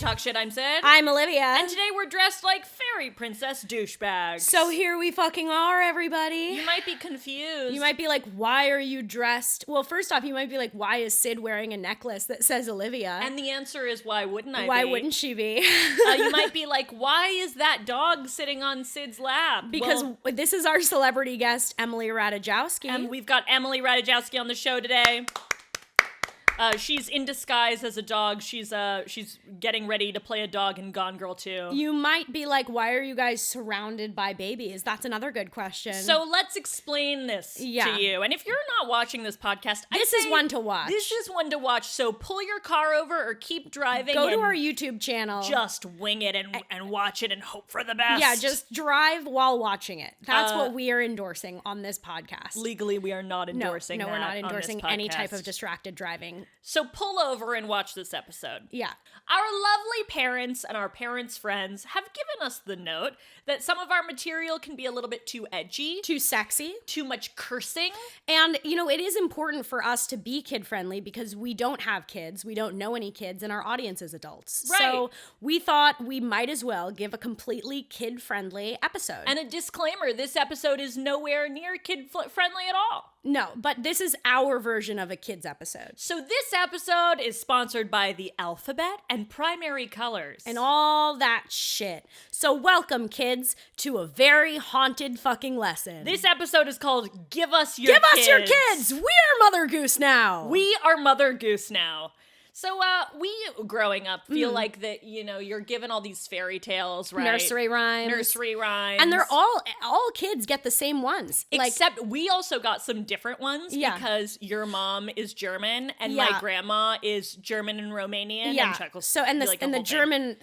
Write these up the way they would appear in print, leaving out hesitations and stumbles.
Talk Shit, I'm Syd. I'm Olivia. And today we're dressed like fairy princess douchebags. So here we fucking are, everybody. You might be confused. You might be like, why are you dressed? Well, first off, you might be like, why is Syd wearing a necklace that says Olivia? And the answer is, why wouldn't I Why be? wouldn't she be? You might be like, why is that dog sitting on Syd's lap? Because this is our celebrity guest, Emily Ratajkowski. And we've got Emily Ratajkowski on the show today. She's in disguise as a dog. She's getting ready to play a dog in Gone Girl 2. You might be like, why are you guys surrounded by babies? That's another good question. So let's explain this to you. And if you're not watching this podcast, this is one to watch. This is one to watch. So pull your car over or keep driving. Go to our YouTube channel. Just wing it and watch it and hope for the best. Yeah, just drive while watching it. That's what we are endorsing on this podcast. Legally, we are not endorsing No, we're not endorsing any type of podcast. distracted driving. So pull over and watch this episode. Yeah. Our lovely parents and our parents' friends have given us the note that some of our material can be a little bit too edgy. Too sexy. Too much cursing. And, you know, it is important for us to be kid-friendly because we don't have kids, we don't know any kids, and our audience is adults. Right. So we thought we might as well give a completely kid-friendly episode. And a disclaimer, this episode is nowhere near kid-friendly at all. No, but this is our version of a kids episode. So this episode is sponsored by the alphabet and primary colors. And all that shit. So welcome, kids, to a very haunted fucking lesson. This episode is called Give Us Your Kids. Give us your kids! We are Mother Goose now! We are Mother Goose now. So, we, growing up, feel like that, you know, you're given all these fairy tales, right? Nursery rhymes. Nursery rhymes. And they're all kids get the same ones. Except we also got some different ones because your mom is German and my grandma is German and Romanian. Yeah. And so, and the German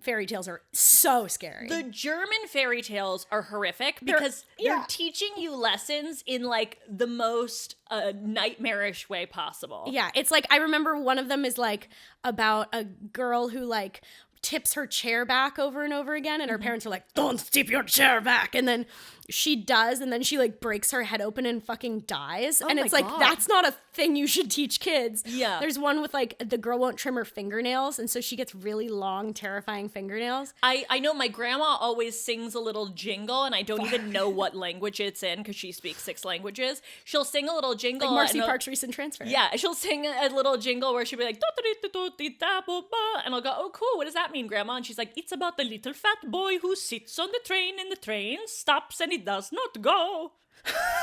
fairy tales are so scary. The German fairy tales are horrific because they're teaching you lessons in, like, the most nightmarish way possible. Yeah, it's like, I remember one of them is like about a girl who like tips her chair back over and over again, and her parents are like, don't tip your chair back, and then she does, and then she like breaks her head open and fucking dies. And it's like, that's not a thing you should teach kids. Yeah. There's one with like the girl won't trim her fingernails, and so she gets really long, terrifying fingernails. I know my grandma always sings a little jingle, and I don't even know what language it's in because she speaks 6 languages. She'll sing a little jingle. Like Marcy Park's recent transfer. Yeah, she'll sing a little jingle where she'll be like, and I'll go, oh, cool, what does that mean, Grandma? And she's like, it's about the little fat boy who sits on the train and the train stops and it does not go.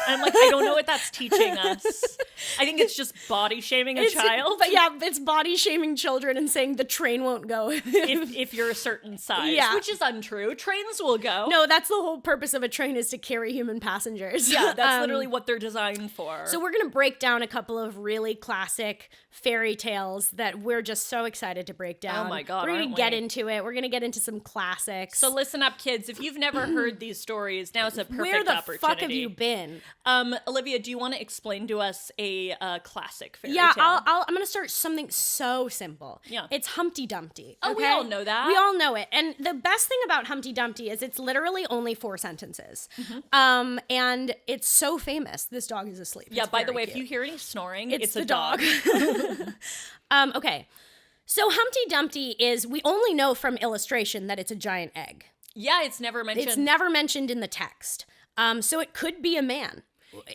And I'm like, I don't know what that's teaching us. I think it's just body shaming a child. But yeah, it's body shaming children and saying the train won't go. if you're a certain size, which is untrue. Trains will go. No, that's the whole purpose of a train, is to carry human passengers. Yeah, that's literally what they're designed for. So we're going to break down a couple of really classic fairy tales that we're just so excited to break down. Oh my God, we're going to get into it. We're going to get into some classics. So listen up, kids. If you've never heard these stories, now it's a perfect Where the opportunity. fuck have you been? Olivia, do you want to explain to us a classic fairy tale? I'm going to start something so simple. Yeah. It's Humpty Dumpty. Oh, okay? we all know that. We all know it. And the best thing about Humpty Dumpty is it's literally only 4 sentences. And it's so famous. This dog is asleep. Yeah, it's by the way, cute. if you hear any snoring, it's the a dog. Okay. So Humpty Dumpty we only know from illustration that it's a giant egg. Yeah, it's never mentioned. It's never mentioned in the text. So it could be a man.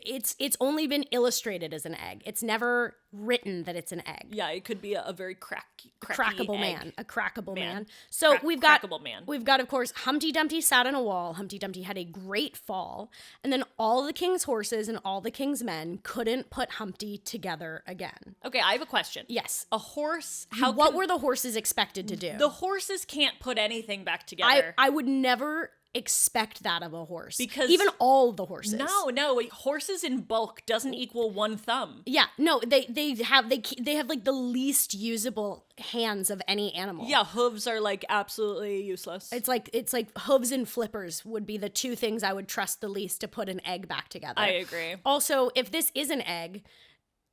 It's only been illustrated as an egg. It's never written that it's an egg. Yeah, it could be a very crackable egg. man, a crackable man. So we've got, of course, Humpty Dumpty sat on a wall. Humpty Dumpty had a great fall, and then all the king's horses and all the king's men couldn't put Humpty together again. Okay, I have a question. Yes, a horse. What were the horses expected to do? The horses can't put anything back together. I would never expect that of a horse, because even all the horses. No, horses in bulk doesn't equal 1 thumb. Yeah, no, they have like the least usable hands of any animal. Yeah, hooves are like absolutely useless. It's like hooves and flippers would be the 2 things I would trust the least to put an egg back together. I agree. Also, if this is an egg,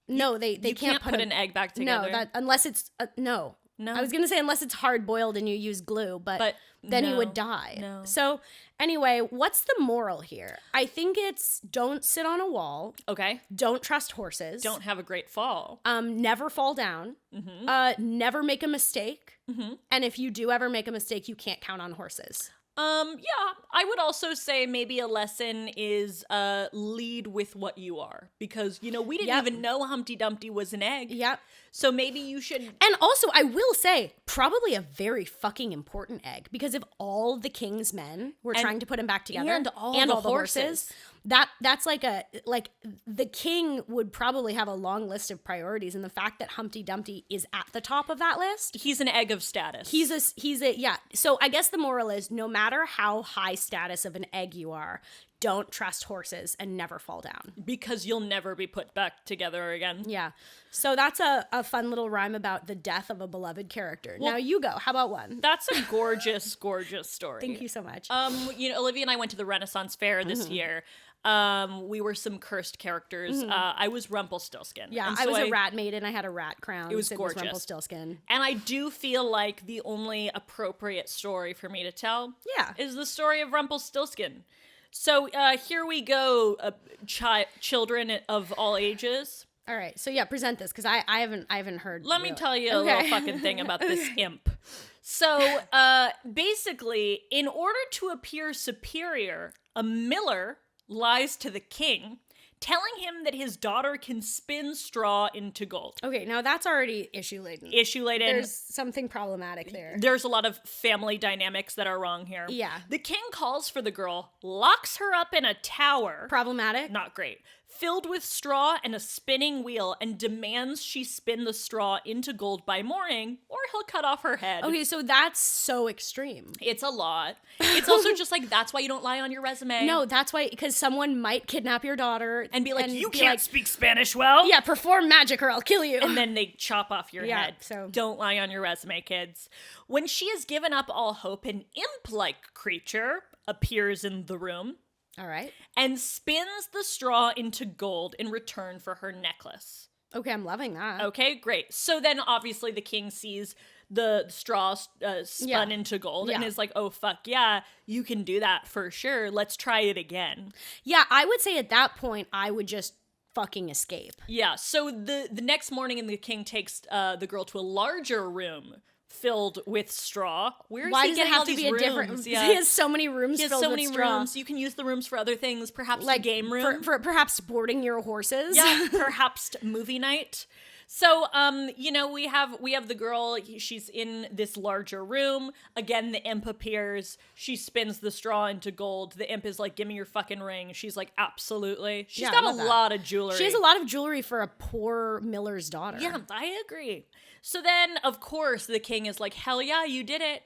no, they can't put an egg back together. No, unless it's no. No. I was going to say unless it's hard boiled and you use glue, but then he would die. No. So anyway, what's the moral here? I think it's don't sit on a wall. Okay. Don't trust horses. Don't have a great fall. Never fall down. Never make a mistake. And if you do ever make a mistake, you can't count on horses. Yeah, I would also say maybe a lesson is lead with what you are, because we didn't even know Humpty Dumpty was an egg. Yep. So maybe you should. And also, I will say, probably a very fucking important egg, because if all the king's men were trying to put him back together and all the horses, that's like the king would probably have a long list of priorities, and the fact that Humpty Dumpty is at the top of that list, he's an egg of status. He's a yeah. So I guess the moral is, no matter how high status of an egg you are, don't trust horses and never fall down, because you'll never be put back together again. Yeah. So that's a fun little rhyme about the death of a beloved character. Well, now you go. How about one? That's a gorgeous, gorgeous story. Thank you so much. Olivia and I went to the Renaissance Fair this year. We were some cursed characters. I was Rumpelstiltskin. Yeah, and I was a rat maiden. I had a rat crown. It was Syd gorgeous. Rumpelstiltskin. And I do feel like the only appropriate story for me to tell is the story of Rumpelstiltskin. So here we go, children of all ages. All right, so present this, because I haven't heard. Let me tell you a little fucking thing about this imp. So basically, in order to appear superior, a miller lies to the king, telling him that his daughter can spin straw into gold. Okay, now that's already issue-laden. There's something problematic there. There's a lot of family dynamics that are wrong here. Yeah. The king calls for the girl, locks her up in a tower. Problematic? Not great. Filled with straw and a spinning wheel, and demands she spin the straw into gold by morning, or he'll cut off her head. Okay, so that's so extreme. It's a lot. It's also just like, that's why you don't lie on your resume. No, that's why, because someone might kidnap your daughter and be like, you can't speak Spanish well. Yeah, perform magic or I'll kill you. And then they chop off your head. So don't lie on your resume, kids. When she has given up all hope, an imp-like creature appears in the room. All right. And spins the straw into gold in return for her necklace. Okay, I'm loving that. Okay, great. So then obviously the king sees the straw spun into gold and is like, oh, fuck yeah, you can do that for sure. Let's try it again. Yeah, I would say at that point, I would just fucking escape. Yeah, so the next morning, the king takes the girl to a larger room filled with straw. Why does it have to be a different? Yeah. He has so many rooms. He has filled so with many straw. rooms. You can use the rooms for other things, perhaps like the game room, for perhaps boarding your horses. Yeah, perhaps movie night. So, we have the girl. She's in this larger room. Again, the imp appears. She spins the straw into gold. The imp is like, "Give me your fucking ring." She's like, "Absolutely." She's got a lot of jewelry. She has a lot of jewelry for a poor miller's daughter. Yeah, I agree. So then, of course, the king is like, "Hell yeah, you did it.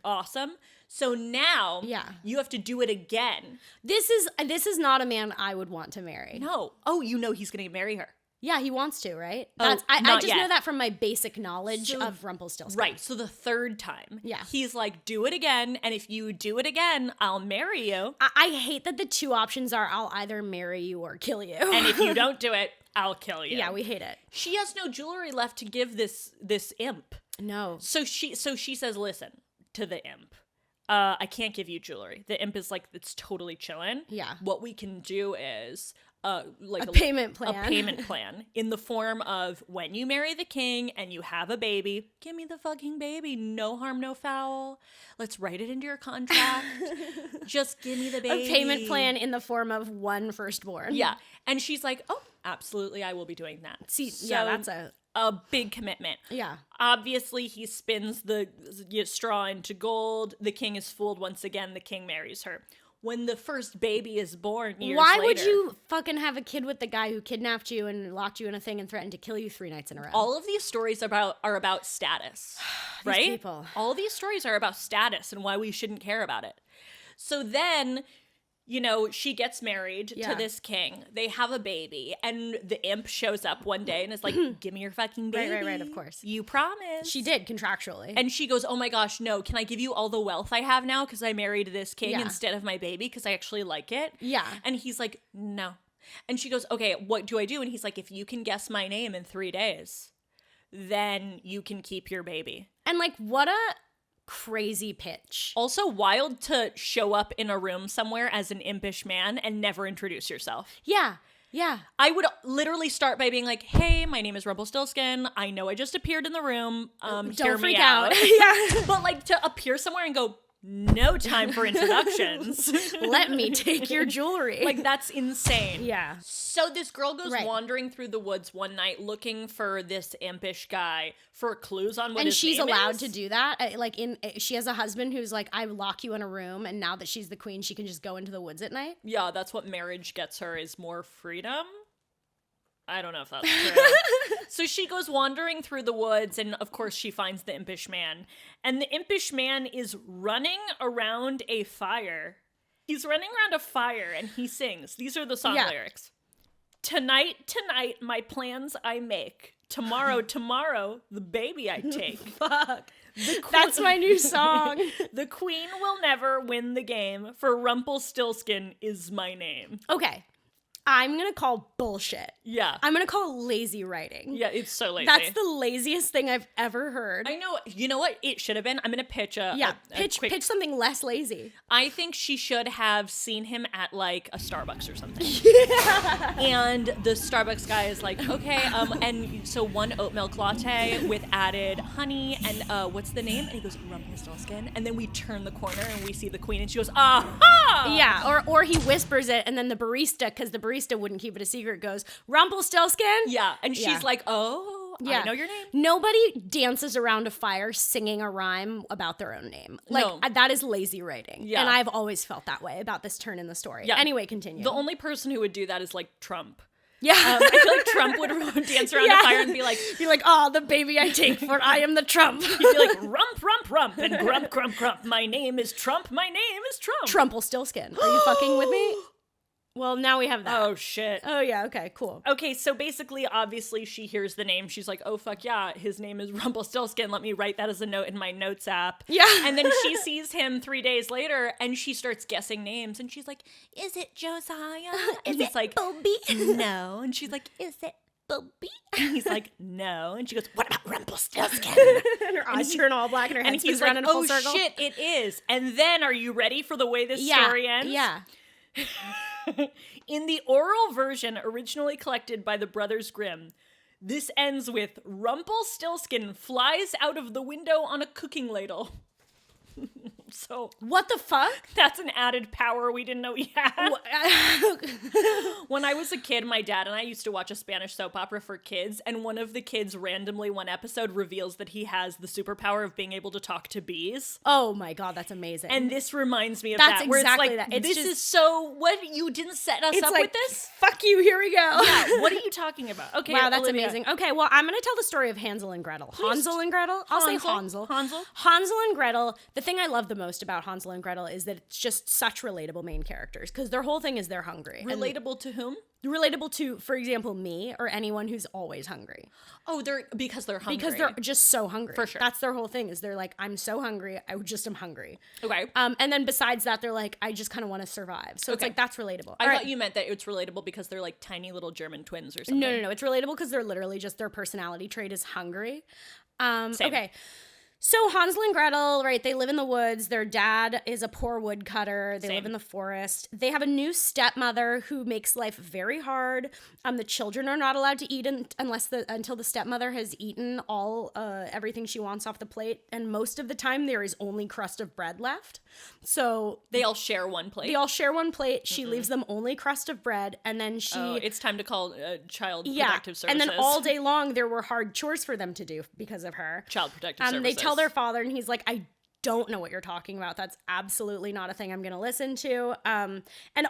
Awesome." So now, you have to do it again. This is not a man I would want to marry. No. Oh, he's going to marry her. Yeah, he wants to, right? I just know that from my basic knowledge of Rumpelstiltskin. Right, so the third time, he's like, do it again, and if you do it again, I'll marry you. I hate that the two options are, I'll either marry you or kill you. And if you don't do it, I'll kill you. Yeah, we hate it. She has no jewelry left to give this imp. No. So she says, listen to the imp. I can't give you jewelry. The imp is like, it's totally chillin'. Yeah. What we can do is like a payment plan. A payment plan in the form of, when you marry the king and you have a baby, give me the fucking baby. No harm, no foul. Let's write it into your contract. Just give me the baby. A payment plan in the form of one firstborn. Yeah. And she's like, oh, absolutely, I will be doing that. See, that's a big commitment. Yeah. Obviously, he spins the straw into gold. The king is fooled once again. The king marries her. When the first baby is born years Why later, would you fucking have a kid with the guy who kidnapped you and locked you in a thing and threatened to kill you 3 nights in a row? All of these stories are about status, right? People. All of these stories are about status and why we shouldn't care about it. So then, she gets married to this king. They have a baby, and the imp shows up one day and is like, give me your fucking baby. Right, of course. You promised. She did, contractually. And she goes, oh my gosh, no, can I give you all the wealth I have now because I married this king instead of my baby because I actually like it? Yeah. And he's like, no. And she goes, okay, what do I do? And he's like, if you can guess my name in 3 days, then you can keep your baby. And like, what a crazy pitch. Also wild to show up in a room somewhere as an impish man and never introduce yourself. Yeah. Yeah. I would literally start by being like, hey, my name is Rumpelstiltskin. I know I just appeared in the room. Hear me out. Yeah. But like to appear somewhere and go, no time for introductions. Let me take your jewelry. Like, that's insane. Yeah. So this girl goes Right. wandering through the woods one night looking for this impish guy for clues on what And his she's name allowed is. to do that. She has a husband who's like, I lock you in a room, and now that she's the queen, she can just go into the woods at night. Yeah, that's what marriage gets her, is more freedom. I don't know if that's true. So she goes wandering through the woods, and of course she finds the impish man. And the impish man is running around a fire. He's running around a fire, and he sings. These are the song lyrics. Tonight, tonight, my plans I make. Tomorrow, tomorrow, the baby I take. Fuck. That's my new song. The queen will never win the game, for Rumpelstiltskin is my name. Okay. I'm going to call bullshit. Yeah. I'm going to call lazy writing. Yeah, it's so lazy. That's the laziest thing I've ever heard. I know. You know what it should have been? I'm going to pitch a pitch something less lazy. I think she should have seen him at like a Starbucks or something. And the Starbucks guy is like, okay, and so one oat milk latte with added honey and what's the name? And he goes, Rumpelstiltskin. And then we turn the corner and we see the queen and she goes, aha! Yeah, or he whispers it and then the barista, because the barista wouldn't keep it a secret, goes, Rumpelstiltskin? Yeah, and she's like, oh, yeah. I know your name. Nobody dances around a fire singing a rhyme about their own name. Like, No. That is lazy writing. Yeah. And I've always felt that way about this turn in the story. Yeah. Anyway, continue. The only person who would do that is like Trump. Yeah. I feel like Trump would dance around a fire and be like, you're like, oh, the baby I take, for I am the Trump. he'd be like, rump, rump, rump, and grump, grump, grump. My name is Trump. My name is Trump. Trumpelstiltskin. Are you fucking with me? Well, now we have that. Oh, shit. Oh, yeah. Okay, cool. Okay, so basically, obviously, she hears the name. She's like, oh, fuck yeah, his name is Rumpelstiltskin. Let me write that as a note in my notes app. Yeah. And then she sees him 3 days later, and she starts guessing names. And she's like, is it Josiah? And he's like, Bobby? no. And she's like, is it Bobby? And he's like, no. And she goes, what about Rumpelstiltskin? And her eyes turn all black and her head And spins he's around like, in a full oh, circle. shit, it is. And then, are you ready for the way this story ends? Yeah. In the oral version originally collected by the Brothers Grimm, this ends with Rumpelstiltskin flies out of the window on a cooking ladle. So What the fuck? that's an added power we didn't know we had. When I was a kid, my dad and I used to watch a Spanish soap opera for kids, and one of the kids randomly one episode reveals that he has the superpower of being able to talk to bees. Oh my god, that's amazing. And this reminds me of That's that. Where exactly it's like, that. It's this just- is so, what, you didn't set us it's up like, with this? fuck you, here we go. Yeah, what are you talking about? Okay, Wow, that's Olivia. amazing. Okay, well, I'm going to tell the story of Hansel and Gretel. Hansel and Gretel? I'll say Hansel. Hansel and Gretel. The thing I love the most about Hansel and Gretel is that it's just such relatable main characters, because their whole thing is they're hungry. Relatable to whom? Relatable to, for example, me or anyone who's always hungry. Oh, because they're hungry. Because they're just so hungry. For sure. That's their whole thing, is they're like, I'm so hungry, I just am hungry. Okay. And then besides that, they're like, I just kind of want to survive. So it's Okay. like, that's relatable. I All thought right. you meant that it's relatable because they're like tiny little German twins or something. No. It's relatable because they're literally just, their personality trait is hungry. Same. Okay. So Hansel and Gretel, right, they live in the woods. Their dad is a poor woodcutter. They live in the forest. They have a new stepmother who makes life very hard. The children are not allowed to eat until the stepmother has eaten everything she wants off the plate. And most of the time there is only crust of bread left. So They all share one plate. they all share one plate. She leaves them only crust of bread, and then she it's time to call Child yeah, Protective Services. and then all day long there were hard chores for them to do because of her. Child Protective Services. They tell their father, and he's like, I don't know what you're talking about. That's absolutely not a thing I'm going to listen to. And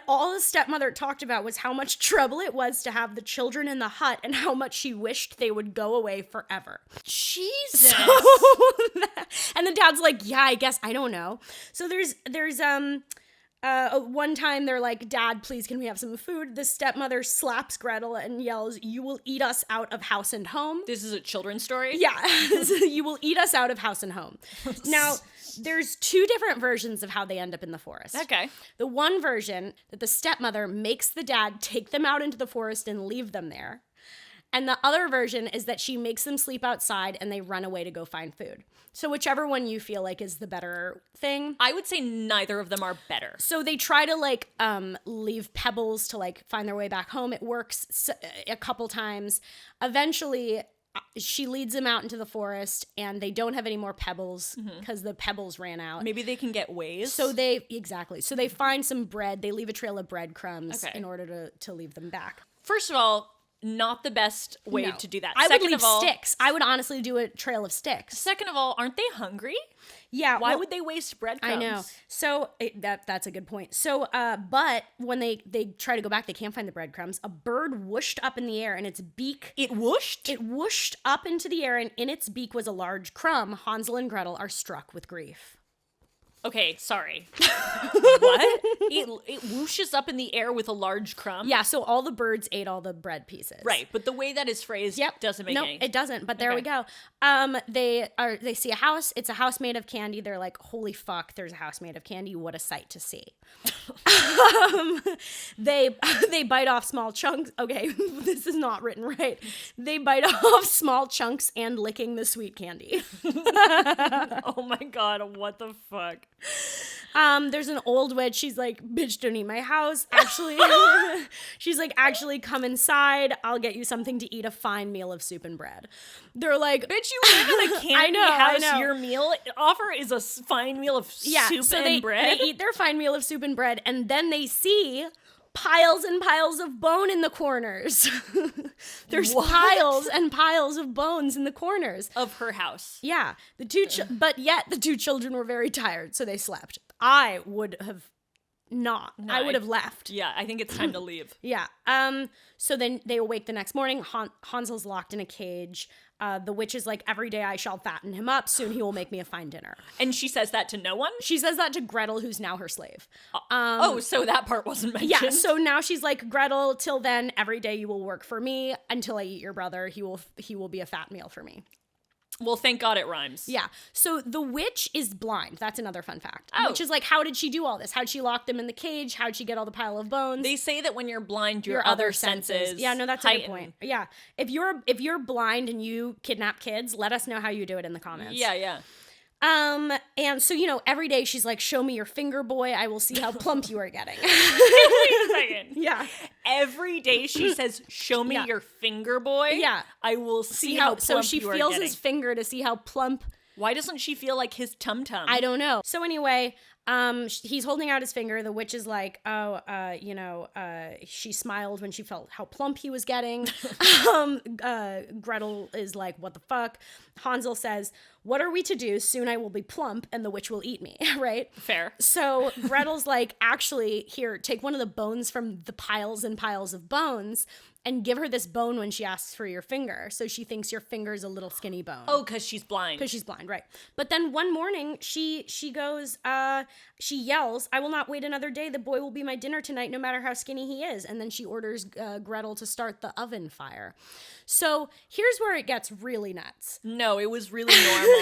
all the stepmother talked about was how much trouble it was to have the children in the hut and how much she wished they would go away forever. Jesus. And the dad's like, yeah, I guess, I don't know. So there's one time they're like, Dad, please, can we have some food? The stepmother slaps Gretel and yells, you will eat us out of house and home. This is a children's story? Yeah, you will eat us out of house and home. Now, there's two different versions of how they end up in the forest. Okay. The one version that the stepmother makes the dad take them out into the forest and leave them there. And the other version is that she makes them sleep outside and they run away to go find food. So whichever one you feel like is the better thing. I would say neither of them are better. So they try to like leave pebbles to like find their way back home. It works a couple times. Eventually, she leads them out into the forest and they don't have any more pebbles because the pebbles ran out. Maybe they can get ways. So they find some bread. They leave a trail of breadcrumbs in order to leave them back. First of all, not the best way to do that. I would leave sticks. I would honestly do a trail of sticks. Second of all, aren't they hungry? Yeah. Why would they waste breadcrumbs? I know. So that's a good point. So, but when they try to go back, they can't find the breadcrumbs. A bird whooshed up in the air and its beak. It whooshed? It whooshed up into the air and in its beak was a large crumb. Hansel and Gretel are struck with grief. Okay, sorry. What? It whooshes up in the air with a large crumb? Yeah, so all the birds ate all the bread pieces. Right, but the way that is phrased doesn't make any sense. No, it doesn't, but there we go. They see a house. It's a house made of candy. They're like, holy fuck, there's a house made of candy. What a sight to see. They bite off small chunks. Okay, this is not written right. They bite off small chunks and licking the sweet candy. Oh my god, what the fuck? There's an old witch. She's like, bitch, don't eat my house. Actually, she's like, actually come inside. I'll get you something to eat, a fine meal of soup and bread. They're like, bitch, you live in a candy house. I know. Your meal offer is a fine meal of soup and bread. They eat their fine meal of soup and bread, and then they see piles and piles of bone in the corners. There's piles and piles of bones in the corners of her house. Yeah, but yet the two children were very tired, so they slept. I would have not. I would have left. Yeah, I think it's time to leave. Yeah. So then they awake the next morning. Hansel's locked in a cage. The witch is like, every day I shall fatten him up. Soon he will make me a fine dinner. And she says that to no one? She says that to Gretel, who's now her slave. So that part wasn't mentioned. Yeah, so now she's like, Gretel, till then, every day you will work for me. Until I eat your brother, he will be a fat meal for me. Well, thank God it rhymes. Yeah. So the witch is blind. That's another fun fact. Oh. Which is like, how did she do all this? How'd she lock them in the cage? How'd she get all the pile of bones? They say that when you're blind, your other senses. Yeah, no, that's a good point. Yeah. If you're blind and you kidnap kids, let us know how you do it in the comments. Yeah. And so, every day she's like, show me your finger, boy. I will see how plump you are getting. Wait a second. Yeah. Every day she says, show me your finger, boy. Yeah. I will see how plump so she you are feels getting. his finger to see how plump. Why doesn't she feel like his tum-tum? I don't know. So anyway, he's holding out his finger. The witch is like, she smiled when she felt how plump he was getting. Gretel is like, what the fuck? Hansel says, what are we to do? Soon I will be plump and the witch will eat me, right? Fair. So Gretel's like, actually, here, take one of the bones from the piles and piles of bones and give her this bone when she asks for your finger. So she thinks your finger's a little skinny bone. Oh, because she's blind. Because she's blind, right. But then one morning, she goes, she yells, I will not wait another day. The boy will be my dinner tonight, no matter how skinny he is. And then she orders Gretel to start the oven fire. So here's where it gets really nuts. No, it was really normal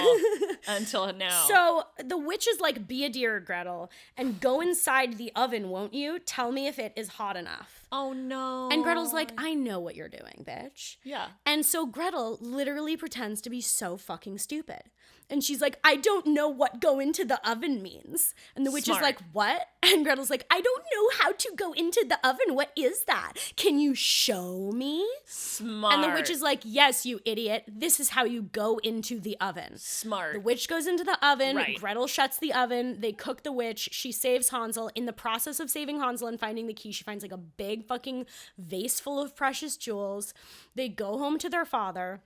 until now. So the witch is like, be a dear, Gretel, and go inside the oven, won't you? Tell me if it is hot enough. Oh, no. And Gretel's like, I know what you're doing, bitch. Yeah. And so Gretel literally pretends to be so fucking stupid. And she's like, I don't know what go into the oven means. And the witch is like, what? And Gretel's like, I don't know how to go into the oven. What is that? Can you show me? Smart. And the witch is like, yes, you idiot. This is how you go into the oven. Smart. The witch goes into the oven. Right. Gretel shuts the oven. They cook the witch. She saves Hansel. In the process of saving Hansel and finding the key, she finds like a big fucking vase full of precious jewels. They go home to their father.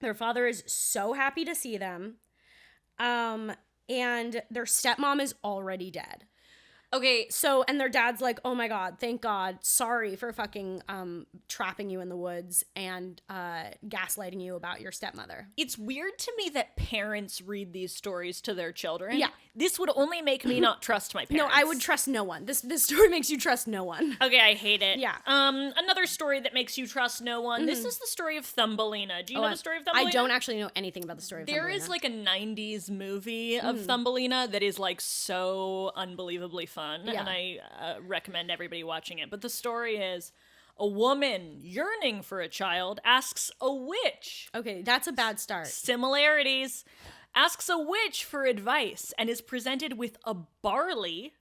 Their father is so happy to see them. And their stepmom is already dead. Okay. So, and their dad's like, oh my God, thank God. Sorry for fucking trapping you in the woods and gaslighting you about your stepmother. It's weird to me that parents read these stories to their children. Yeah. This would only make me not trust my parents. No, I would trust no one. This story makes you trust no one. Okay, I hate it. Yeah. Another story that makes you trust no one. Mm-hmm. This is the story of Thumbelina. Do you know the story of Thumbelina? I don't actually know anything about the story of Thumbelina. There is like a 90s movie of Thumbelina that is like so unbelievably fun. Yeah. And I recommend everybody watching it. But the story is A woman yearning for a child asks a witch. Okay, that's a bad start. Similarities. Asks a witch for advice and is presented with a barley,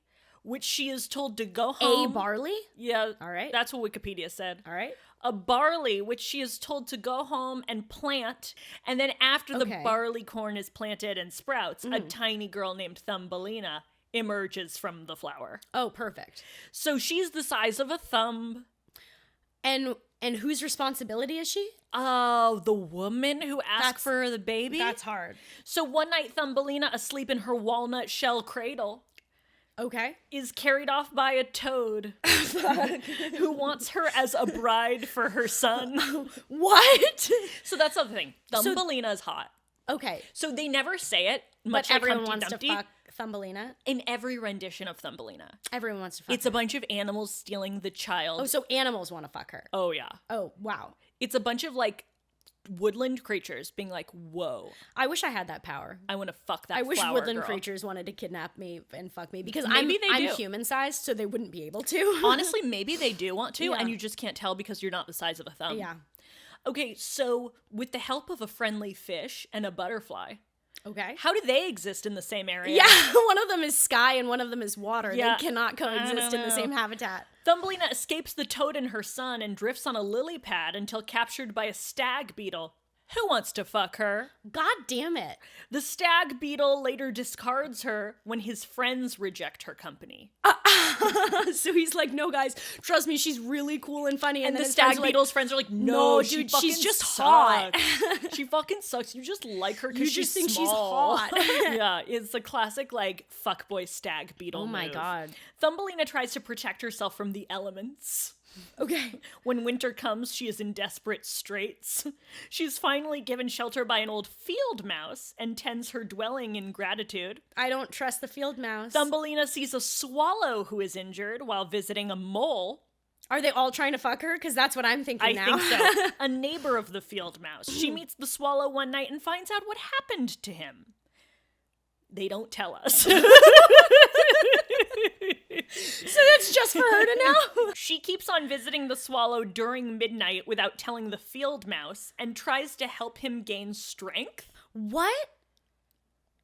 which she is told to go home. A barley? Yeah. All right. That's what Wikipedia said. All right. A barley, which she is told to go home and plant. And then after the barley corn is planted and sprouts, a tiny girl named Thumbelina emerges from the flower. Oh, perfect. So she's the size of a thumb. And whose responsibility is she? Oh, the woman who asked for the baby? That's hard. So one night, Thumbelina, asleep in her walnut shell cradle, is carried off by a toad who wants her as a bride for her son. What? So that's the thing. Thumbelina is hot. Okay. So they never say it, much but like everyone Humpty wants Dumpty. to fuck Thumbelina. In every rendition of Thumbelina. Everyone wants to fuck It's a bunch of animals stealing the child. Oh, so animals want to fuck her. Oh, yeah. Oh, wow. It's a bunch of, like, woodland creatures being like, whoa. I wish I had that power. I want to fuck that I wish flower woodland girl. creatures wanted to kidnap me and fuck me because Maybe I'm do. human-sized, so they wouldn't be able to. Honestly, maybe they do want to, Yeah. and you just can't tell because you're not the size of a thumb. Yeah. Okay, so with the help of a friendly fish and a butterfly, Okay. how do they exist in the same area? Yeah, one of them is sky and one of them is water. Yeah. They cannot coexist in the know. same habitat. Thumbelina escapes the toad and her son and drifts on a lily pad until captured by a stag beetle. Who wants to fuck her? God damn it. The stag beetle later discards her when his friends reject her company. So he's like, no, guys, trust me, she's really cool and funny. And then the his friends stag are like, beetle's friends are like, no, no, dude, she she's fucking just sucks. hot. She fucking sucks. You just like her because You just she's think she's small. hot. Yeah, it's the classic, like, fuckboy stag beetle Oh my move. God. Thumbelina tries to protect herself from the elements. Okay. When winter comes, she is in desperate straits. She's finally given shelter by an old field mouse and tends her dwelling in gratitude. I don't trust the field mouse. Thumbelina sees a swallow who is injured while visiting a mole. Are they all trying to fuck her? Because that's what I'm thinking I now. think so. A neighbor of the field mouse. She meets the swallow one night and finds out what happened to him. They don't tell us. So that's just for her to know? She keeps on visiting the swallow during midnight without telling the field mouse and tries to help him gain strength. What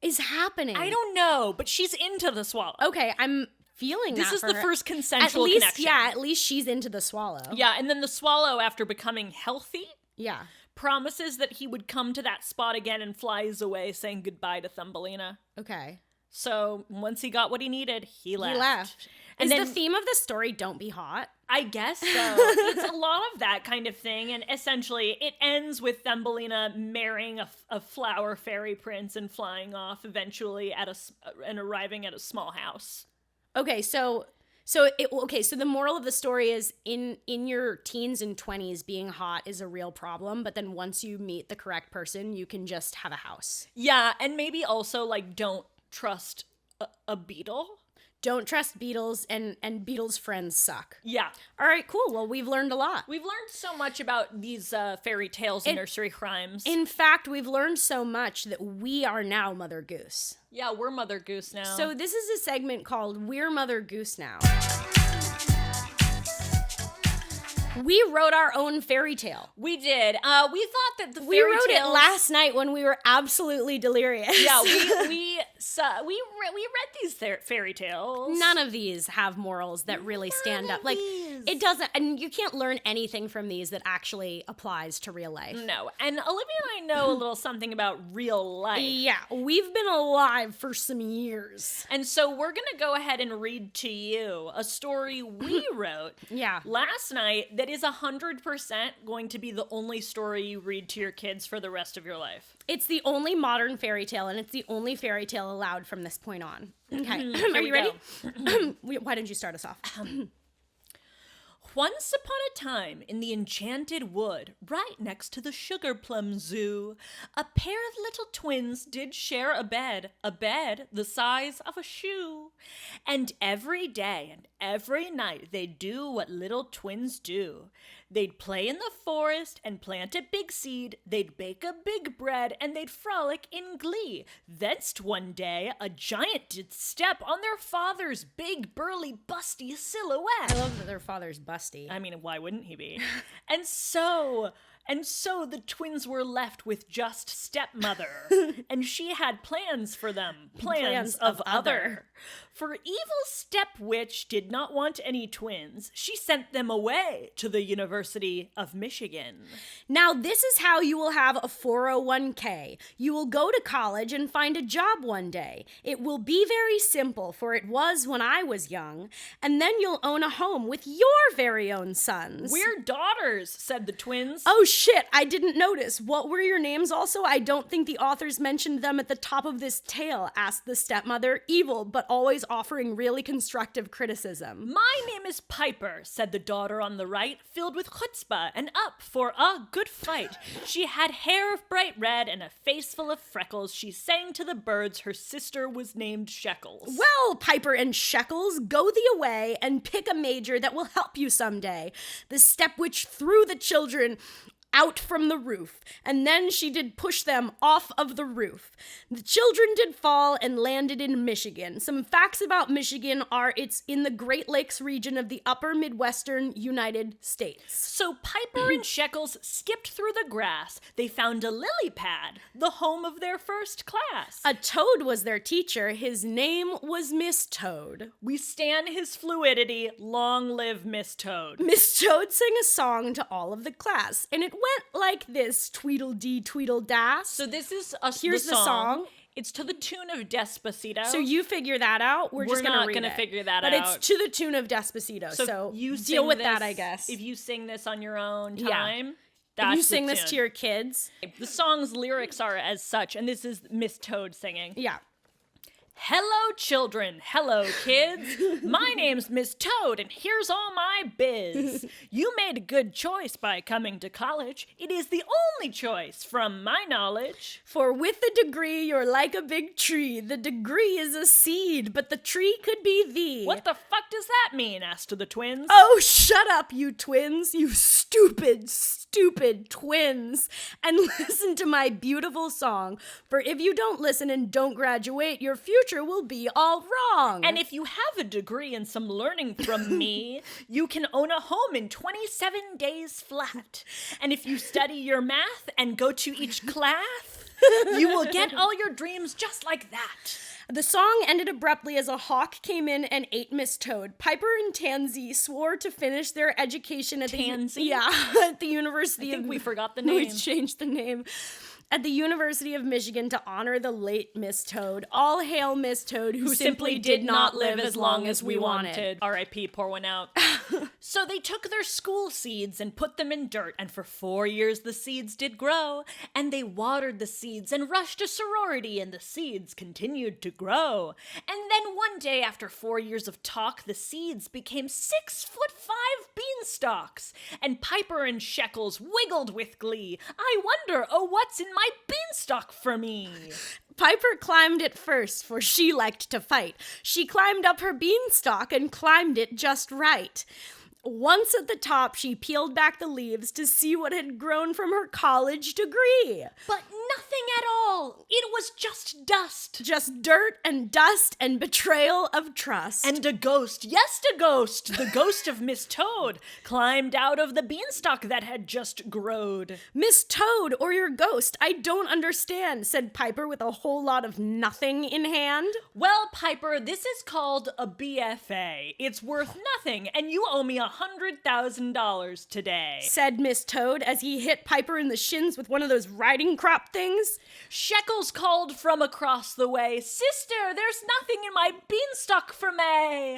is happening? I don't know, but she's into the swallow. Okay, I'm feeling This that is for the her. first At consensual least, connection. yeah, at least she's into the swallow. Yeah, and then the swallow, after becoming healthy, Yeah. promises that he would come to that spot again and flies away saying goodbye to Thumbelina. Okay. So once he got what he needed, he left. He left. And Is then the theme of the story don't be hot? I guess so. It's a lot of that kind of thing, and essentially it ends with Thumbelina marrying a flower fairy prince and flying off eventually and arriving at a small house. Okay, so the moral of the story is in your teens and 20s being hot is a real problem, but then once you meet the correct person, you can just have a house. Yeah, and maybe also like don't trust a beetle. Don't trust beetles, and beetles' friends suck. Yeah. All right, cool. Well, we've learned a lot. We've learned so much about these fairy tales and nursery rhymes. In fact, we've learned so much that we are now Mother Goose. Yeah, we're Mother Goose now. So this is a segment called We're Mother Goose Now. We wrote our own fairy tale. we did. We thought that the fairy We wrote tales... it last night when we were absolutely delirious. Yeah, we read these fairy tales. None of these have morals that really stand up. Like, these. it doesn't, and you can't learn anything from these that actually applies to real life. No, and Olivia and I know a little something about real life. Yeah, we've been alive for some years. And so we're going to go ahead and read to you a story we wrote Yeah. last night that is 100% going to be the only story you read to your kids for the rest of your life. It's the only modern fairy tale, and it's the only fairy tale allowed from this point on. Okay, Here are we you ready? go. Why don't you start us off? Once upon a time, in the enchanted wood, right next to the sugar plum zoo, a pair of little twins did share a bed the size of a shoe. And every day and every night they do what little twins do. They'd play in the forest and plant a big seed, they'd bake a big bread, and they'd frolic in glee. Thence one day, a giant did step on their father's big, burly, busty silhouette. I love that their father's busty. I mean, why wouldn't he be? And so the twins were left with just stepmother, and she had plans for them, plans of other. For evil step witch did not want any twins. She sent them away to the University of Michigan. Now, this is how you will have a 401k. You will go to college and find a job one day. It will be very simple, for it was when I was young. And then you'll own a home with your very own sons. We're daughters, said the twins. Oh shit, I didn't notice. What were your names also? I don't think the authors mentioned them at the top of this tale, asked the stepmother, evil, but always offering really constructive criticism. My name is Piper, said the daughter on the right, filled with chutzpah and up for a good fight. She had hair of bright red and a face full of freckles. She sang to the birds her sister was named Shekels. Well, Piper and Shekels, go thee away and pick a major that will help you someday. The step witch threw the children out from the roof, and then she did push them off of the roof. The children did fall and landed in Michigan. Some facts about Michigan are it's in the Great Lakes region of the upper Midwestern United States. So Piper and Shekels skipped through the grass. They found a lily pad, the home of their first class. A toad was their teacher. His name was Miss Toad. We stand his fluidity. Long live Miss Toad. Miss Toad sang a song to all of the class, and it went like this, Tweedledee Tweedledass. So this is Here's the song. It's to the tune of Despacito. So you figure that out. We're just not going to figure that but out. But it's to the tune of Despacito. So you deal with this, that, I guess. If you sing this on your own time, if you sing the this tune. to your kids. The song's lyrics are as such, and this is Miss Toad singing. Yeah. Hello, children. Hello, kids. My name's Miss Toad, and here's all my biz. You made a good choice by coming to college. It is the only choice from my knowledge. For with a degree, you're like a big tree. The degree is a seed, but the tree could be thee. What the fuck does that mean? Asked the twins. Oh, shut up, you twins. You stupid twins. And listen to my beautiful song. For if you don't listen and don't graduate, your future will be all wrong. And if you have a degree and some learning from me, you can own a home in 27 days flat. And if you study your math and go to each class, you will get all your dreams just like that. The song ended abruptly as a hawk came in and ate Miss Toad. Piper and Tansy swore to finish their education at Tansy? at the University I think of... we forgot the name. We changed the name. At the University of Michigan to honor the late Miss Toad. All hail Miss Toad, who simply did not live as long as we wanted. R.I.P. Pour one out. So they took their school seeds and put them in dirt, and for 4 years the seeds did grow, and they watered the seeds and rushed a sorority, and the seeds continued to grow. And then one day, after 4 years of talk, the seeds became 6'5" beanstalks, and Piper and Shekels wiggled with glee. I wonder, oh, what's in my beanstalk for me? Piper climbed it first, for she liked to fight. She climbed up her beanstalk and climbed it just right. Once at the top, she peeled back the leaves to see what had grown from her college degree. But nothing at all. It was just dust. Just dirt and dust and betrayal of trust. And a ghost, yes, a ghost, the ghost of Miss Toad, climbed out of the beanstalk that had just growed. Miss Toad, or your ghost, I don't understand, said Piper with a whole lot of nothing in hand. Well, Piper, this is called a BFA. It's worth nothing, and you owe me $100,000 today, said Miss Toad as he hit Piper in the shins with one of those riding crop things. Shekels called from across the way, Sister, there's nothing in my beanstalk for me.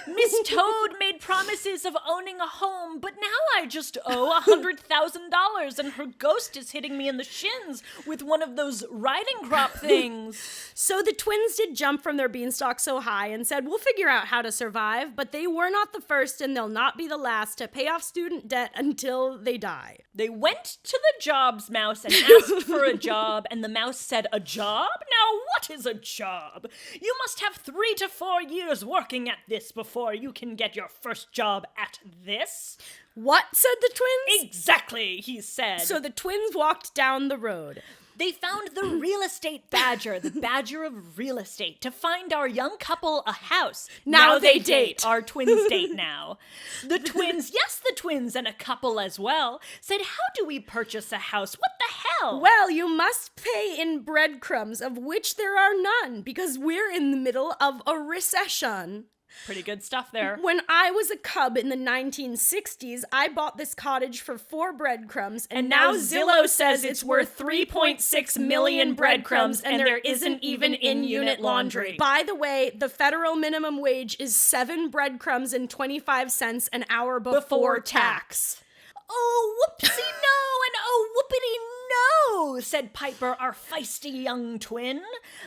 Miss Toad made promises of owning a home, but now I just owe $100,000 and her ghost is hitting me in the shins with one of those riding crop things. So the twins did jump from their beanstalk so high and said, we'll figure out how to survive, but they were not the first and they'll not be the last to pay off student debt until they die. They went to the jobs mouse and asked for a job. job, and the mouse said, "A job? Now what is a job? You must have 3 to 4 years working at this before you can get your first job at this." What, said the twins? "Exactly," he said. So the twins walked down the road. They found the real estate badger, the badger of real estate, to find our young couple a house. Now they date. Our twins date now. The twins, yes, the twins and a couple as well, said, "How do we purchase a house? What the hell?" Well, you must pay in breadcrumbs, of which there are none, because we're in the middle of a recession. Pretty good stuff there. When I was a cub in the 1960s, I bought this cottage for 4 breadcrumbs, and now Zillow says it's worth 3.6 million breadcrumbs, and there isn't even in-unit laundry. By the way, the federal minimum wage is 7 breadcrumbs and 25 cents an hour before tax. "Oh, whoopsie no, and oh, whoopity no," said Piper, our feisty young twin.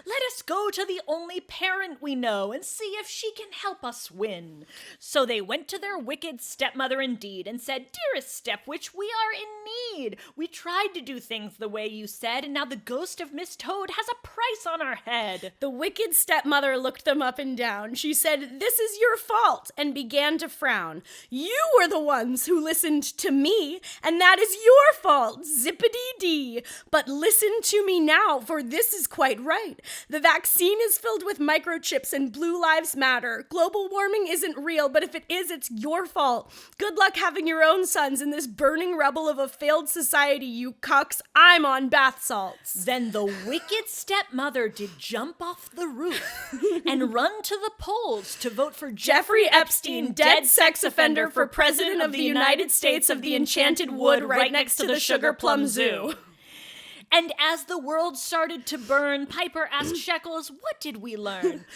"Let us go to the only parent we know and see if she can help us win." So they went to their wicked stepmother indeed and said, "Dearest Stepwitch, we are in need. We tried to do things the way you said, and now the ghost of Miss Toad has a price on our head." The wicked stepmother looked them up and down. She said, "This is your fault," and began to frown. "You were the ones who listened to me, and that is your fault, zippity-dee. But listen to me now, for this is quite right. The vaccine is filled with microchips and blue lives matter. Global warming isn't real, but if it is, it's your fault. Good luck having your own sons in this burning rubble of a failed society, you cucks. I'm on bath salts." Then the wicked stepmother did jump off the roof and run to the polls to vote for Jeffrey Epstein, dead sex offender, for president of the United States of the Enchanted Wood right next to the Sugar Plum Zoo. And as the world started to burn, Piper asked Shekels, "What did we learn?"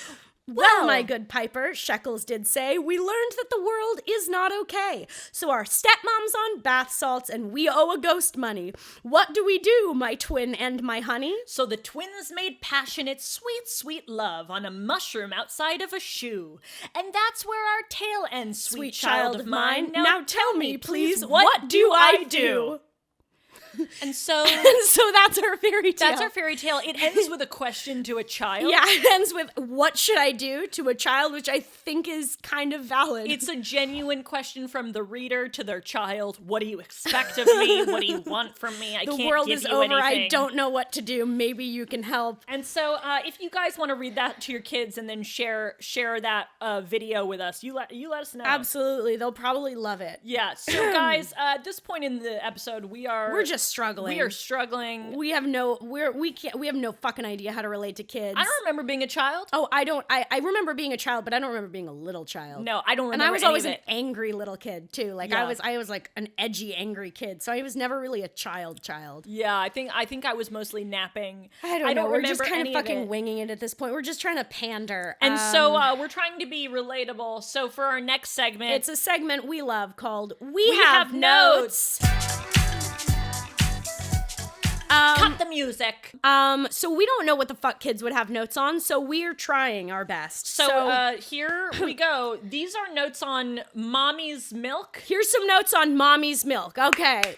Well, my good Piper, Shekels did say, "we learned that the world is not okay. So our stepmom's on bath salts and we owe a ghost money. What do we do, my twin and my honey?" So the twins made passionate, sweet, sweet love on a mushroom outside of a shoe. And that's where our tale ends, sweet child of mine. Now tell me, please, what do I do? And so that's our fairy tale. That's our fairy tale. It ends with a question to a child. Yeah, it ends with, "What should I do?" to a child, which I think is kind of valid. It's a genuine question from the reader to their child. What do you expect of me? What do you want from me? I can't give you anything. The world is over. I don't know what to do. Maybe you can help. And so if you guys want to read that to your kids and then share that video with us, you let us know. Absolutely. They'll probably love it. Yeah. So guys, at this point in the episode, we're just struggling. We are struggling. We have no fucking idea how to relate to kids. I don't remember being a child. Oh, I don't. I remember being a child, but I don't remember being a little child. No, I don't remember. And I was always an angry little kid too. Like yeah. I was like an edgy, angry kid. So I was never really a child. Yeah, I think I was mostly napping. I don't know. We're just kind of fucking winging it at this point. We're just trying to pander. And so we're trying to be relatable. So for our next segment, it's a segment we love called We Have Notes. Cut the music. So we don't know what the fuck kids would have notes on, so we're trying our best. So here we go. These are notes on Mommy's milk. Here's some notes on Mommy's milk. Okay.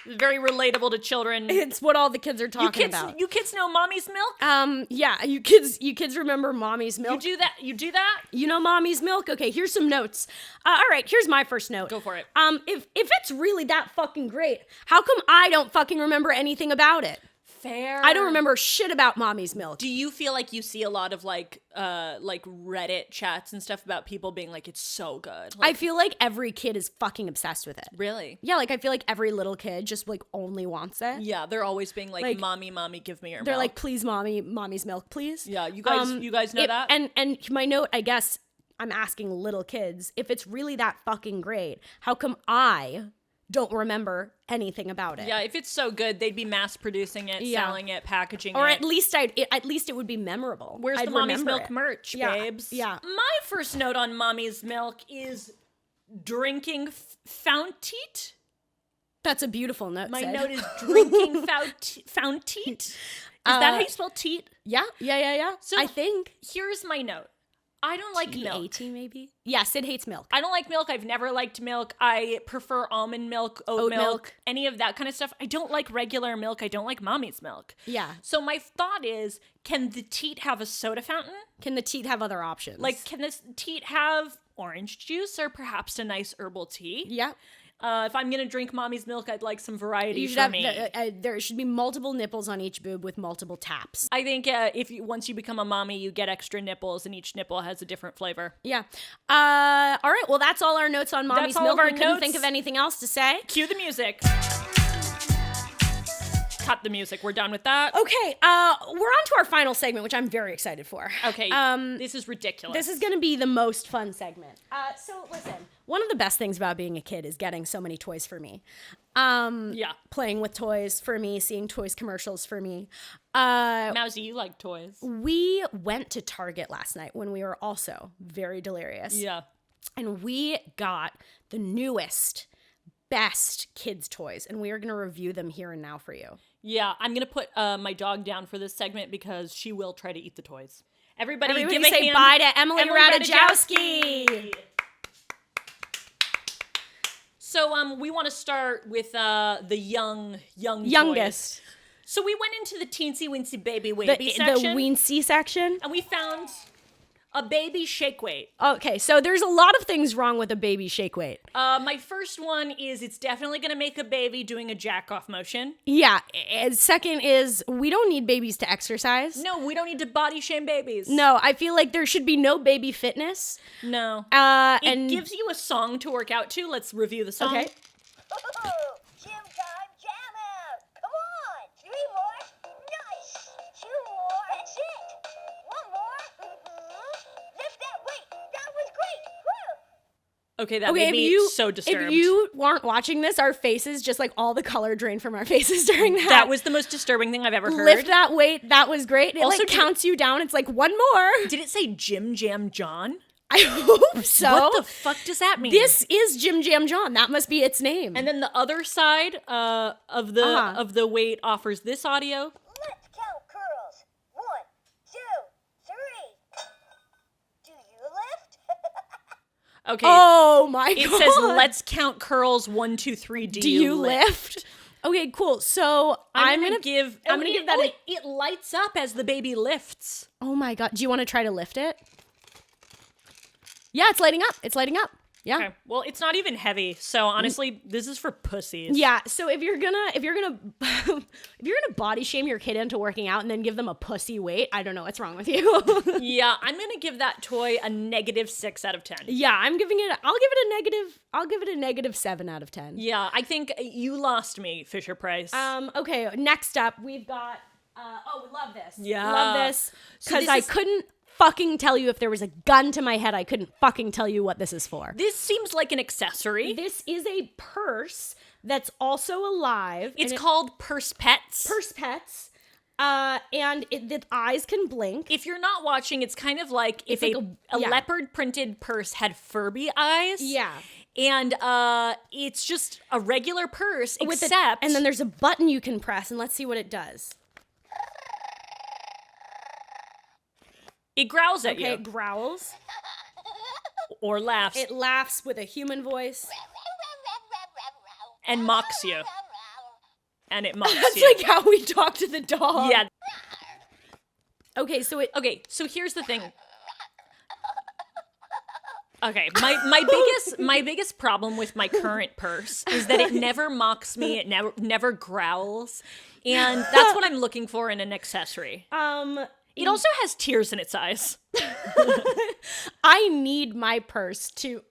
Very relatable to children. It's what all the kids are talking about. You kids know Mommy's milk? Yeah, you kids remember Mommy's milk? You do that? You know Mommy's milk? Okay, here's some notes. All right, here's my first note. Go for it. If it's really that fucking great, how come I don't fucking remember anything about it? Fair. I don't remember shit about Mommy's milk. Do you feel like you see a lot of like Reddit chats and stuff about people being like, it's so good? I feel like every kid is fucking obsessed with it. Really? Yeah, like I feel like every little kid just like only wants it. Yeah, they're always being like mommy, give me your milk. They're like, please, Mommy's milk, please. Yeah, you guys know that? And my note, I guess I'm asking little kids, if it's really that fucking great, how come I don't remember anything about it? Yeah, if it's so good, they'd be mass producing it, selling it, packaging or it. at least it would be memorable. Where's the Mommy's Milk merch, babes? Yeah. My first note on Mommy's Milk is drinking Founteat. That's a beautiful note. My note is drinking Founteat. Is that how you spell teat? Yeah. So I think. Here's my note. I don't like milk. T maybe? Yeah, Syd hates milk. I don't like milk. I've never liked milk. I prefer almond milk, oat milk, any of that kind of stuff. I don't like regular milk. I don't like mommy's milk. Yeah. So my thought is, can the teat have a soda fountain? Can the teat have other options? Like, can this teat have orange juice or perhaps a nice herbal tea? Yeah. If I'm going to drink mommy's milk, I'd like some variety You should for have, me. there should be multiple nipples on each boob with multiple taps. I think once you become a mommy, you get extra nipples, and each nipple has a different flavor. Yeah. All right. Well, that's all our notes on mommy's That's all milk. of our We couldn't notes. think of anything else to say. Cue the music. Cut the music. We're done with that. Okay. We're on to our final segment, which I'm very excited for. Okay. This is ridiculous. This is going to be the most fun segment. So listen, one of the best things about being a kid is getting so many toys for me. Yeah. Playing with toys for me, seeing toys commercials for me. Mousy, you like toys. We went to Target last night when we were also very delirious. Yeah. And we got the newest, best kids' toys, and we are going to review them here and now for you. Yeah, I'm going to put my dog down for this segment because she will try to eat the toys. Everybody give say a hand. bye to Emily Ratajkowski. Ratajkowski. So we want to start with the youngest. Youngest. So we went into the teensy weensy baby The section. weensy section. And we found a baby shake weight. Okay, so there's a lot of things wrong with a baby shake weight. My first one is it's definitely going to make a baby doing a jack off motion. Yeah. And second is we don't need babies to exercise. No, we don't need to body shame babies. No, I feel like there should be no baby fitness. No. And It gives you a song to work out to. Let's review the song. Okay. Gym time, jam out! Come on! 3 more! Nice! 2 more! That's it! 1 more! Lift that weight! That was great! Woo! Okay, that made me so disturbed. If you weren't watching this, our faces, just like all the color drained from our faces during that. That was the most disturbing thing I've ever heard. Lift that weight. That was great. It Also, like counts you down. It's like 1 more. Did it say Jim Jam John? I hope so. What the fuck does that mean? This is Jim Jam John. That must be its name. And then the other side of the weight offers this audio. Let's count curls. 1, 2, 3. Do you lift? Okay. Oh my god. It says let's count curls 1, 2, 3. Do you lift? Okay, cool. So I'm gonna give that. It lights up as the baby lifts. Oh my god. Do you want to try to lift it? Yeah, it's lighting up. It's lighting up. Yeah. Okay. Well, it's not even heavy, so honestly, this is for pussies. Yeah. So if you're gonna body shame your kid into working out and then give them a pussy weight, I don't know what's wrong with you. Yeah, I'm gonna give that toy a -6 out of 10. Yeah, I'll give it a -7 out of 10. Yeah, I think you lost me, Fisher Price. Okay, next up we've got love this. Yeah. Love this. So Because this I is- couldn't fucking tell you if there was a gun to my head. I couldn't fucking tell you what this is for. This seems like an accessory. This is a purse that's also alive. It's and called Purse Pets. Purse Pets. And the eyes can blink. If you're not watching, it's kind of like if like a yeah. leopard printed purse had Furby eyes. Yeah. And it's just a regular purse, With except and then there's a button you can press, and let's see what it does. it growls at Okay, you it growls. or laughs It laughs with a human voice. and mocks you. And it mocks That's you. like how we talk to the dog. Yeah. Okay, so it. Okay, so here's the thing. Okay, my biggest problem with my current purse is that it never mocks me. It never growls, and that's what I'm looking for in an accessory. It also has tears in its eyes. I need my purse to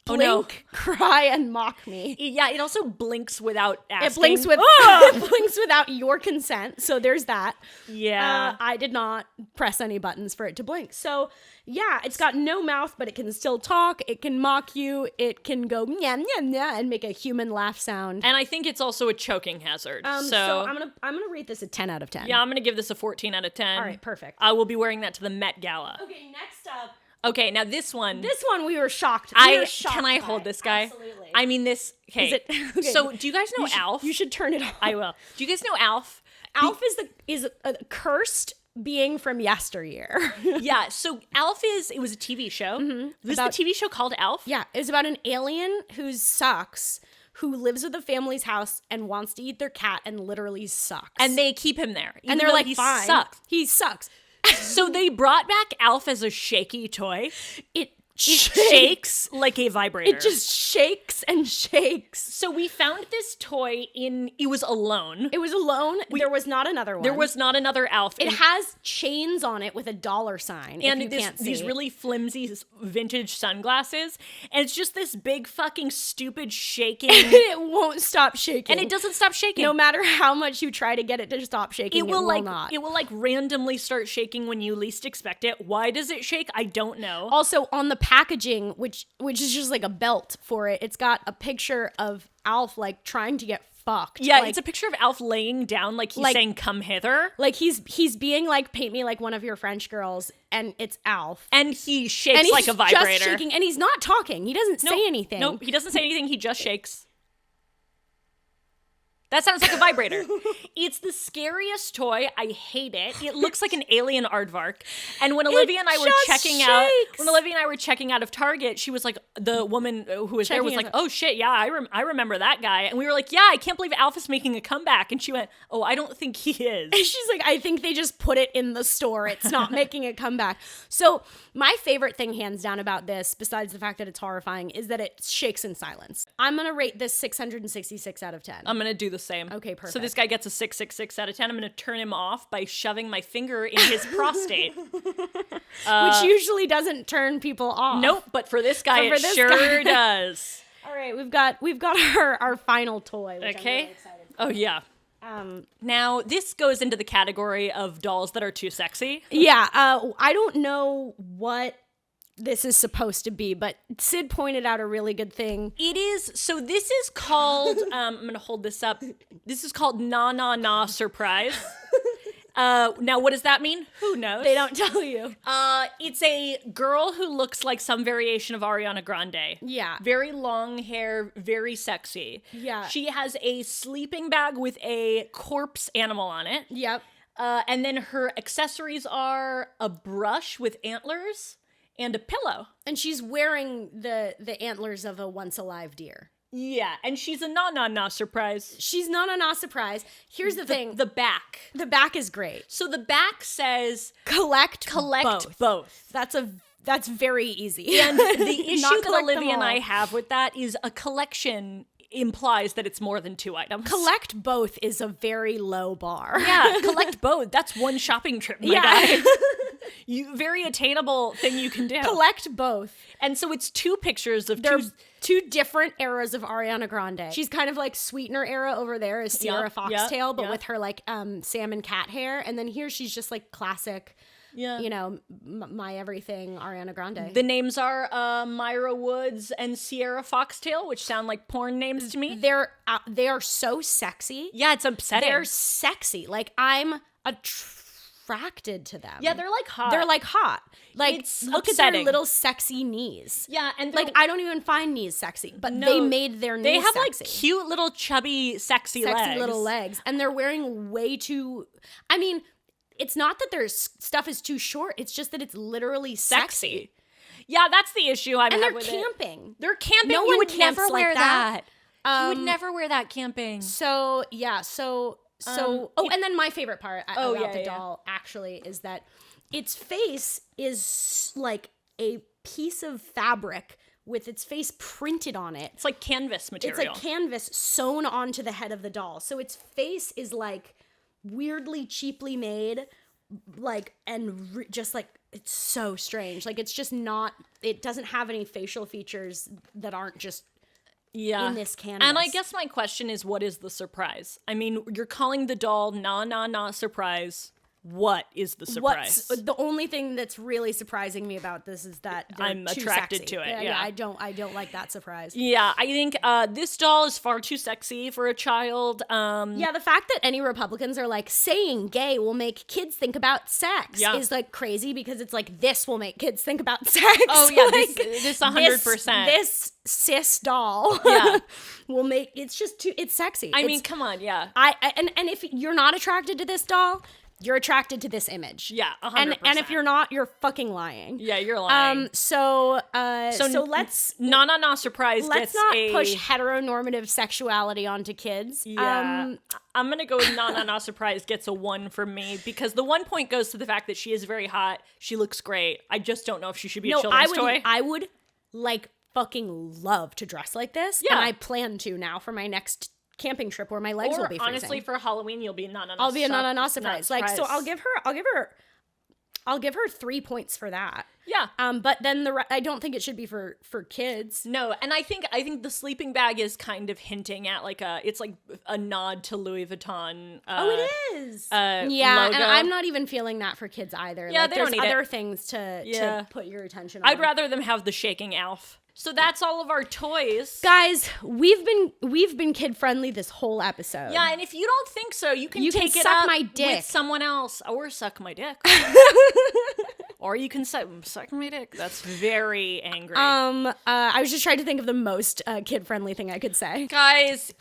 blink, no. cry, and mock me. Yeah, it also blinks without asking. It blinks it blinks without your consent. So there's that. Yeah. I did not press any buttons for it to blink. So yeah, it's got no mouth, but it can still talk. It can mock you. It can go nya nya nya and make a human laugh sound. And I think it's also a choking hazard. So I'm gonna rate this a 10 out of 10. yeah, I'm gonna give this a 14 out of 10. All right, perfect. I will be wearing that to the Met Gala. Okay, next up. Okay, now this one. This one we were shocked. Can I hold this guy? Absolutely. I mean this. Okay. Is it- okay. So do you guys know Alf? You should turn it off. I will. Do you guys know Alf? Alf is cursed being from yesteryear. Yeah, so Alf it was a TV show. Was the TV show called Alf? Yeah, it's about an alien who sucks, who lives with a family's house and wants to eat their cat and literally sucks. And they keep him there. and they're like, he fine. sucks. He sucks. So they brought back Alf as a shaky toy. It It shakes like a vibrator. It just shakes and shakes. So we found this toy it was alone. It was alone. There was not another one. There was not another Alf. It has chains on it with a $sign. And if you can't see these it. really flimsy vintage sunglasses. And it's just this big fucking stupid shaking. It won't stop shaking. And it doesn't stop shaking. No matter how much you try to get it to stop shaking, it will not. It will like randomly start shaking when you least expect it. Why does it shake? I don't know. Also, on the packaging, which is just like a belt for it, it's got a picture of Alf like trying to get fucked. Yeah, like, it's a picture of Alf laying down like he's saying, come hither. like he's being like, paint me like one of your French girls, and it's Alf. And he shakes And he's like a vibrator. just shaking, and he's not talking. He doesn't say anything. Nope, he doesn't say anything. He just shakes. That sounds like a vibrator. It's the scariest toy. I hate it. It looks like an alien aardvark. And when Olivia and I were checking out of Target, she was like, the woman who was there was Checking like, out. oh shit, yeah, I remember that guy. And we were like, yeah, I can't believe Alf is making a comeback. And she went, oh, I don't think he is. And she's like, I think they just put it in the store. It's not making a comeback. So my favorite thing, hands down, about this, besides the fact that it's horrifying, is that it shakes in silence. I'm going to rate this 666 out of 10. I'm going to do the same. Okay, perfect. So this guy gets a 666 out of 10. I'm going to turn him off by shoving my finger in his prostate. Which usually doesn't turn people off. Nope, but for this guy, But for it this sure guy- does. All right, we've got our final toy, which I'm Okay. really excited Oh, yeah. for. Now, this goes into the category of dolls that are too sexy. Yeah, I don't know what this is supposed to be, but Syd pointed out a really good thing. It is, so this is called, I'm going to hold this up. This is called Na Na Na Surprise. Now, what does that mean? Who knows? They don't tell you. It's a girl who looks like some variation of Ariana Grande. Yeah. Very long hair, very sexy. Yeah. She has a sleeping bag with a corpse animal on it. Yep. And then her accessories are a brush with antlers and a pillow. And she's wearing the antlers of a once alive deer. Yeah, and she's a na-na-na surprise. She's not surprise. Here's the thing. The back. The back is great. So the back says, Collect both. That's very easy. And the issue Not that collect them Olivia and all. I have with that is a collection implies that it's more than 2 items. Collect both is a very low bar. Yeah, collect both. That's one shopping trip, my guy. Very attainable thing you can do. Collect both. And so it's 2 pictures of They're 2... two different eras of Ariana Grande. She's kind of like Sweetener era over there is Sierra Yep, Foxtail, but yep. with her like salmon cat hair. And then here she's just like classic, Yeah. you know, my everything Ariana Grande. The names are Myra Woods and Sierra Foxtail, which sound like porn names to me. They are so sexy. Yeah, it's upsetting. They're sexy. Like I'm attracted to them. Yeah, they're like hot. They're like hot. Like It's look at their upsetting. little sexy knees. Yeah, and Like I don't even find knees sexy, but No, they made their knees they have sexy. like cute little chubby sexy legs. little legs, and they're wearing way too. I mean, it's not that their stuff is too short. It's just that it's literally sexy. Yeah, that's the issue I'm And they're having with it. camping. They're camping. No you one would camps never like wear that. you would never wear that camping. So yeah, and then my favorite part about the yeah. doll actually is that its face is like a piece of fabric with its face printed on it. It's like canvas material. It's like canvas sewn onto the head of the doll. So its face is like weirdly cheaply made, like, and just like, it's so strange. Like, it's just not, it doesn't have any facial features that aren't just in this canvas. And I guess my question is, what is the surprise? I mean, you're calling the doll na surprise. What is the surprise? The only thing that's really surprising me about this is that they're I'm too attracted sexy. to it, Yeah, yeah. I don't like that surprise. Yeah, I think this doll is far too sexy for a child. Yeah, the fact that any Republicans are like saying gay will make kids think about sex is like crazy, because it's like this will make kids think about sex. Oh yeah, Like, this 100%. This cis doll will make it's just too it's sexy. I mean, come on, yeah. And if you're not attracted to this doll, you're attracted to this image. Yeah, 100%. And if you're not, you're fucking lying. Yeah, you're lying. So let's Na surprise let's gets not a... push heteronormative sexuality onto kids. Yeah. I'm going to go with Na surprise gets a 1 from me because the 1 point goes to the fact that she is very hot. She looks great. I just don't know if she should be a children's toy. I would like fucking love to dress like this. Yeah. And I plan to now for my next camping trip where my legs will be freezing. Honestly, for Halloween, you'll be a Na I'll be a Na surprise. Like, so I'll give her 3 points for that. Yeah. But then I don't think it should be for kids. No, and I think the sleeping bag is kind of hinting at it's like a nod to Louis Vuitton. It is. Yeah, logo. And I'm not even feeling that for kids either. Yeah, like, they don't there's need other it. things to put your attention on. I'd rather them have the shaking Alf. So that's all of our toys. Guys, we've been kid friendly this whole episode. Yeah, and if you don't think so, you can take it suck up my dick with someone else or suck my dick. Or you can suck my dick. That's very angry. I was just trying to think of the most kid friendly thing I could say. Guys,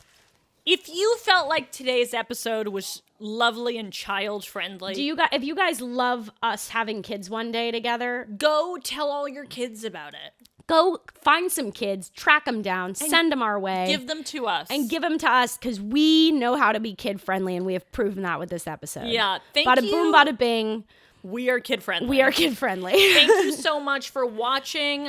if you felt like today's episode was lovely and child friendly, if you guys love us having kids one day together, go tell all your kids about it. Go find some kids, track them down, send them our way. Give them to us. And give them to us because we know how to be kid friendly and we have proven that with this episode. Yeah, thank you. Bada you. boom, bada bing. We are kid friendly. We are kid friendly. Thank you so much for watching.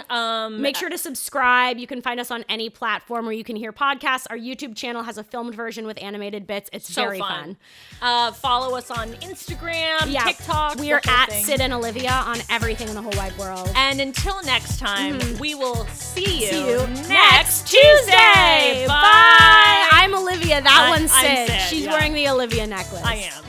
Make sure to subscribe. You can find us on any platform where you can hear podcasts. Our YouTube channel has a filmed version with animated bits. It's so very fun. Follow us on Instagram, TikTok. We are at Syd and Olivia on everything in the whole wide world. And until next time, we will see you next Tuesday. Bye. I'm Olivia. That one's Syd. I'm Syd. She's wearing the Olivia necklace. I am.